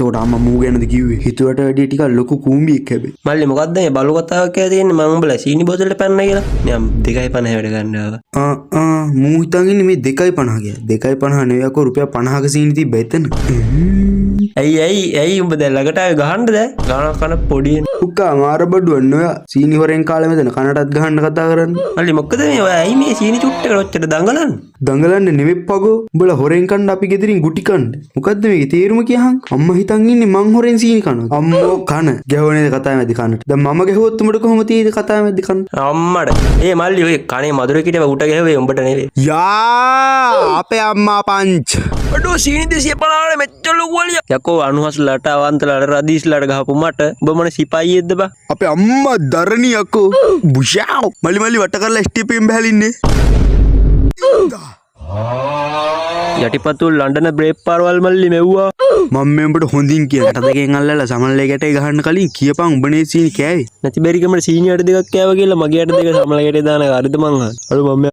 එතකොට අම්මා මූ ගැනද කිව්වේ හිතුවට වැඩිය ටිකක් ලොකු කූඹියෙක් හැබැයි. මල්ලි මොකද්ද මේ බලු කතාවක් කියලා තියෙන්නේ මම උඹලා සීනි බෝතලෙට පැන්න කියලා. නියම් 2.50 වැඩ ගන්නවා. මූ හිතන් ඉන්නේ මේ 2.50 කියලා. 2.50 නෙවෙයි අකෝ රුපියල් 50ක සීනි තිබ්බ එතන. ඇයි උඹ දැන් ළඟට ආවේ ගහන්නද ගානක් කන පොඩි උක්කා මාර බඩුවන්න ඔයා සීනි හොරෙන් කාලේ මෙතන කනටත් ගහන්න කතා කරන්නේ. මල්ලි මොකද මේ ඔය ඇයි මේ සීනි චුට්ටකට ඔච්චර දඟලන්නේ? දඟලන්නේ නෙවෙයි පගෝ. උඹලා හොරෙන් කන්න අපි ගෙදරින් ගුටි කන්න. මොකද්ද මේකේ තේරුම කියහන්? අම්මා හිතන් ඉන්නේ මං හොරෙන් සීනි කනවා. අම්මෝ කන. ගැහුවනේද කතාව මැදි කන්නට. දැන් මම ගැහුවොත් උඹට කොහොම තියෙද කතාව මැදි කන්න? අම්මඩ. ඒ මල්ලි ඔය කනේ මధుර කිට උට ගැහුවේ උඹට නෙවෙයි. යා අපේ අම්මා පංච්. අඩෝ සීනි 250 මෙච්චර ලොකු වලිය. යකෝ 96ලට අවන්තලට රදීස්ලට ගහපු මට උඹ මොන සිපයියෙක්ද බා? අපේ අම්මා දරණි යකෝ. බුෂාව්. මලි වට කරලා ස්ටෙප් එකෙන් බහැලින්නේ. යටිපතුල් ලන්ඩන බ්‍රේක් පාරවල් මල්ලි මෙව්වා. මම මේ උඹට හොඳින් කියලා. කට දෙකෙන් අල්ලලා සමනලේ ගැටේ ගහන්න කලින් කියපන් උඹනේ සීනි කෑවේ. නැති බැරි කමට සීනි අට දෙකක් කෑවා කියලා මගේ අට දෙක සමනල ගැටේ දාන හරිද මං අහන්නේ. අර මම